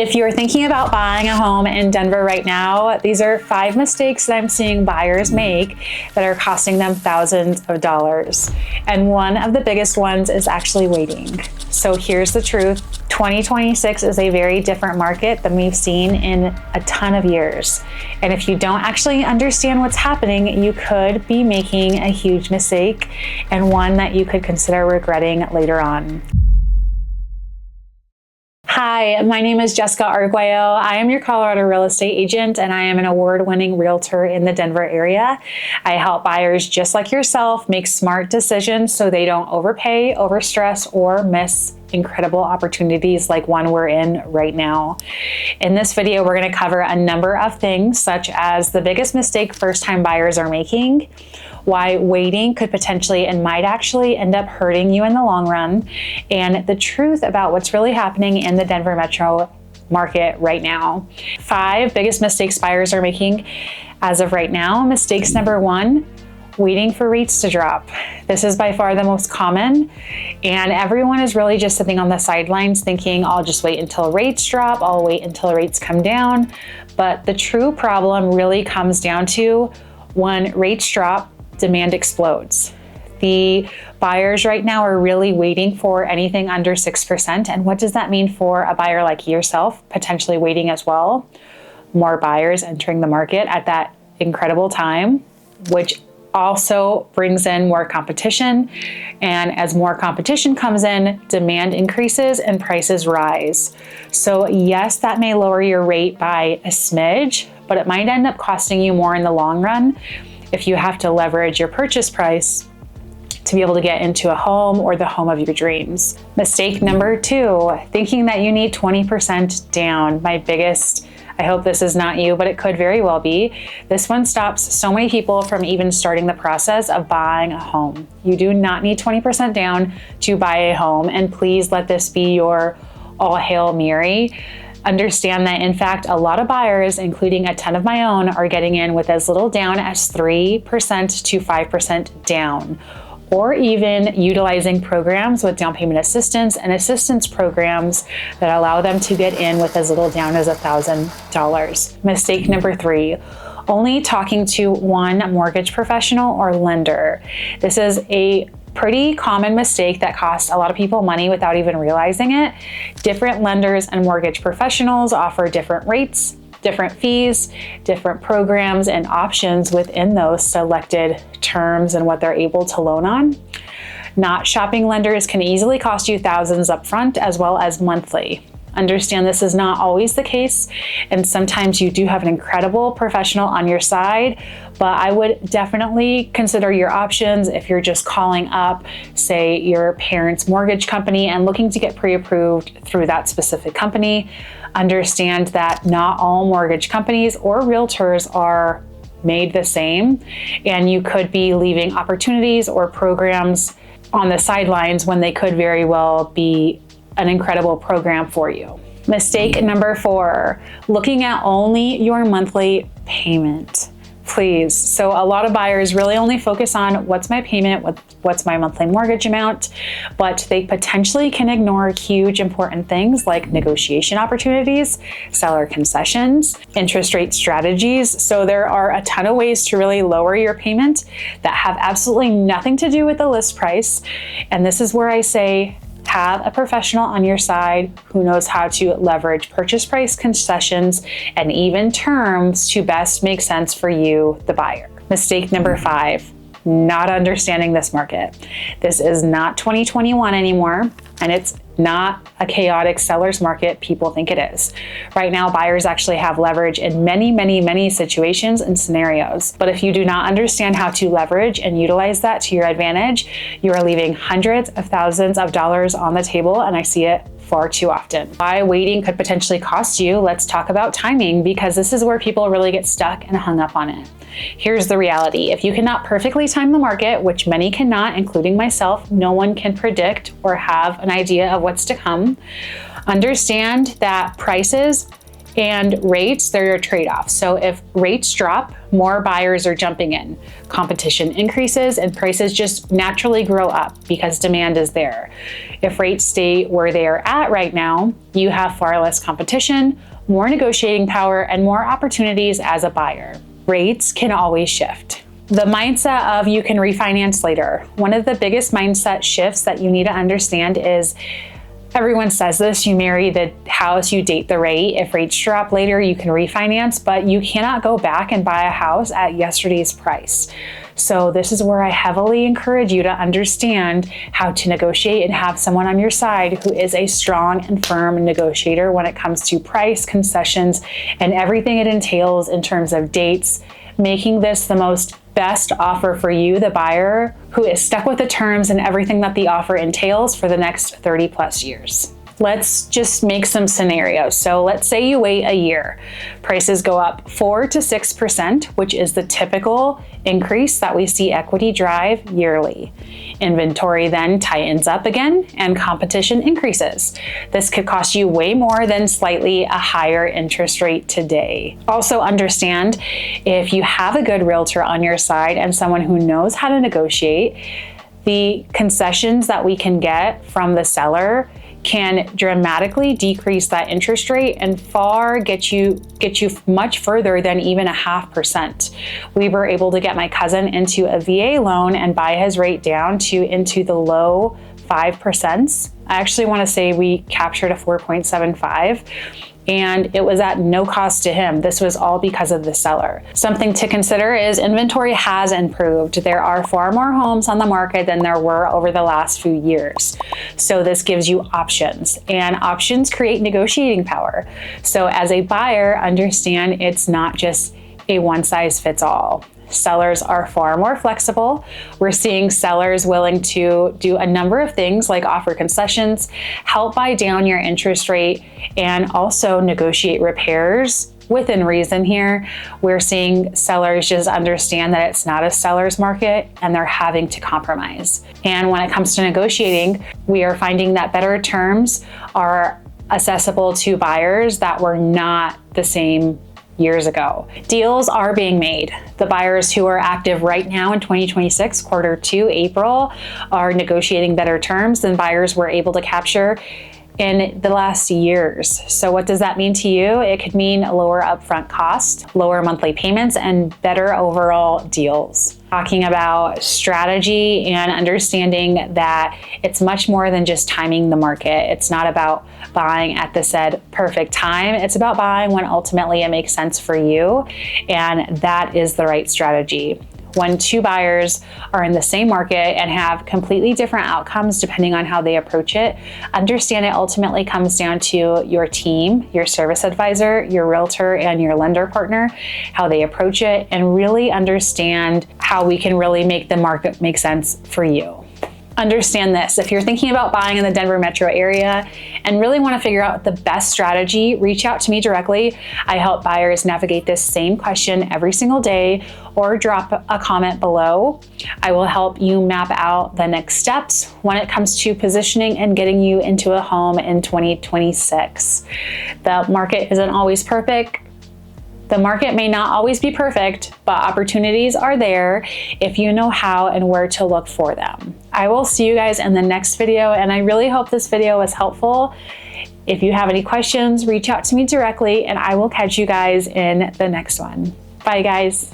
If you're thinking about buying a home in Denver right now, these are 5 mistakes that I'm seeing buyers make that are costing them thousands of dollars. And one of the biggest ones is actually waiting. So here's the truth. 2026 is a very different market than we've seen in a ton of years. And if you don't actually understand what's happening, you could be making a huge mistake and one that you could consider regretting later on. Hi, my name is 𝐃𝐈𝐑𝐄𝐓. I am your Colorado real estate agent, and I am an award-winning realtor in the Denver area. I help buyers just like yourself make smart decisions so they don't overpay, overstress, or miss incredible opportunities like one we're in right now. In this video, we're going to cover a number of things, such as the biggest mistake first-time buyers are making, why waiting could potentially and might actually end up hurting you in the long run, and the truth about what's really happening in the Denver metro market right now. 5 biggest mistakes buyers are making as of right now. Mistakes number 1, waiting for rates to drop. This is by far the most common, and everyone is really just sitting on the sidelines thinking, I'll just wait until rates drop, I'll wait until rates come down. But the true problem really comes down to when rates drop, demand explodes. The buyers right now are really waiting for anything under 6%. And what does that mean for a buyer like yourself, potentially waiting as well? More buyers entering the market at that incredible time, which also brings in more competition. And as more competition comes in, demand increases and prices rise. So yes, that may lower your rate by a smidge, but it might end up costing you more in the long run if you have to leverage your purchase price to be able to get into a home or the home of your dreams. Mistake number 2, thinking that you need 20% down. My biggest, I hope this is not you, but it could very well be. This one stops so many people from even starting the process of buying a home. You do not need 20% down to buy a home, and please let this be your all Hail Mary. Understand that, in fact, a lot of buyers, including a ton of my own, are getting in with as little down as 3% to 5% down, or even utilizing programs with down payment assistance and assistance programs that allow them to get in with as little down as $1,000. Mistake number 3, only talking to one mortgage professional or lender. This is a pretty common mistake that costs a lot of people money without even realizing it. Different lenders and mortgage professionals offer different rates, different fees, different programs and options within those selected terms and what they're able to loan on. Not shopping lenders can easily cost you thousands upfront as well as monthly. Understand this is not always the case, and sometimes you do have an incredible professional on your side, but I would definitely consider your options if you're just calling up, say, your parents' mortgage company and looking to get pre-approved through that specific company. Understand that not all mortgage companies or realtors are made the same, and you could be leaving opportunities or programs on the sidelines when they could very well be an incredible program for you. Mistake number 4, looking at only your monthly payment. Please. So a lot of buyers really only focus on what's my payment, what's my monthly mortgage amount, but they potentially can ignore huge important things like negotiation opportunities, seller concessions, interest rate strategies. So there are a ton of ways to really lower your payment that have absolutely nothing to do with the list price. And this is where I say, have a professional on your side who knows how to leverage purchase price concessions and even terms to best make sense for you, the buyer. Mistake number 5, not understanding this market. This is not 2021 anymore, and it's not a chaotic seller's market people think it is. Right now, buyers actually have leverage in many situations and scenarios. But if you do not understand how to leverage and utilize that to your advantage, you are leaving hundreds of thousands of dollars on the table, and I see it far too often. Why waiting could potentially cost you. Let's talk about timing, because this is where people really get stuck and hung up on it. Here's the reality. If you cannot perfectly time the market, which many cannot, including myself, no one can predict or have an idea of what's to come. Understand that prices And rates, they're a trade-off. So if rates drop, more buyers are jumping in. Competition increases and prices just naturally grow up because demand is there. If rates stay where they are at right now, you have far less competition, more negotiating power, and more opportunities as a buyer. Rates can always shift. The mindset of you can refinance later. One of the biggest mindset shifts that you need to understand is, everyone says this, you marry the house, you date the rate. If rates drop later, you can refinance, but you cannot go back and buy a house at yesterday's price. So this is where I heavily encourage you to understand how to negotiate and have someone on your side who is a strong and firm negotiator when it comes to price, concessions, and everything it entails in terms of dates, making this the best offer for you, the buyer, who is stuck with the terms and everything that the offer entails for the next 30 plus years. Let's just make some scenarios. So let's say you wait a year. Prices go up 4 to 6%, which is the typical increase that we see equity drive yearly. Inventory then tightens up again and competition increases. This could cost you way more than slightly a higher interest rate today. Also understand, if you have a good realtor on your side and someone who knows how to negotiate, the concessions that we can get from the seller can dramatically decrease that interest rate and get you much further than even 0.5%. We were able to get my cousin into a VA loan and buy his rate down into the low 5%. I actually want to say we captured a 4.75. And it was at no cost to him. This was all because of the seller. Something to consider is inventory has improved. There are far more homes on the market than there were over the last few years. So this gives you options, and options create negotiating power. So as a buyer, understand it's not just a one size fits all. Sellers are far more flexible. We're seeing sellers willing to do a number of things like offer concessions, help buy down your interest rate, and also negotiate repairs within reason here. We're seeing sellers just understand that it's not a seller's market and they're having to compromise. And when it comes to negotiating, we are finding that better terms are accessible to buyers that were not the same years ago. Deals are being made. The buyers who are active right now in 2026, Q2, April, are negotiating better terms than buyers were able to capture in the last years. So what does that mean to you? It could mean lower upfront cost, lower monthly payments, and better overall deals. Talking about strategy and understanding that it's much more than just timing the market. It's not about buying at the said perfect time. It's about buying when ultimately it makes sense for you. And that is the right strategy. When two buyers are in the same market and have completely different outcomes depending on how they approach it, understand it ultimately comes down to your team, your service advisor, your realtor, and your lender partner, how they approach it, and really understand how we can really make the market make sense for you. Understand this, if you're thinking about buying in the Denver metro area and really want to figure out the best strategy, reach out to me directly. I help buyers navigate this same question every single day, or drop a comment below. I will help you map out the next steps when it comes to positioning and getting you into a home in 2026. The market isn't always perfect. The market may not always be perfect, but opportunities are there if you know how and where to look for them. I will see you guys in the next video, and I really hope this video was helpful. If you have any questions, reach out to me directly, and I will catch you guys in the next one. Bye, guys.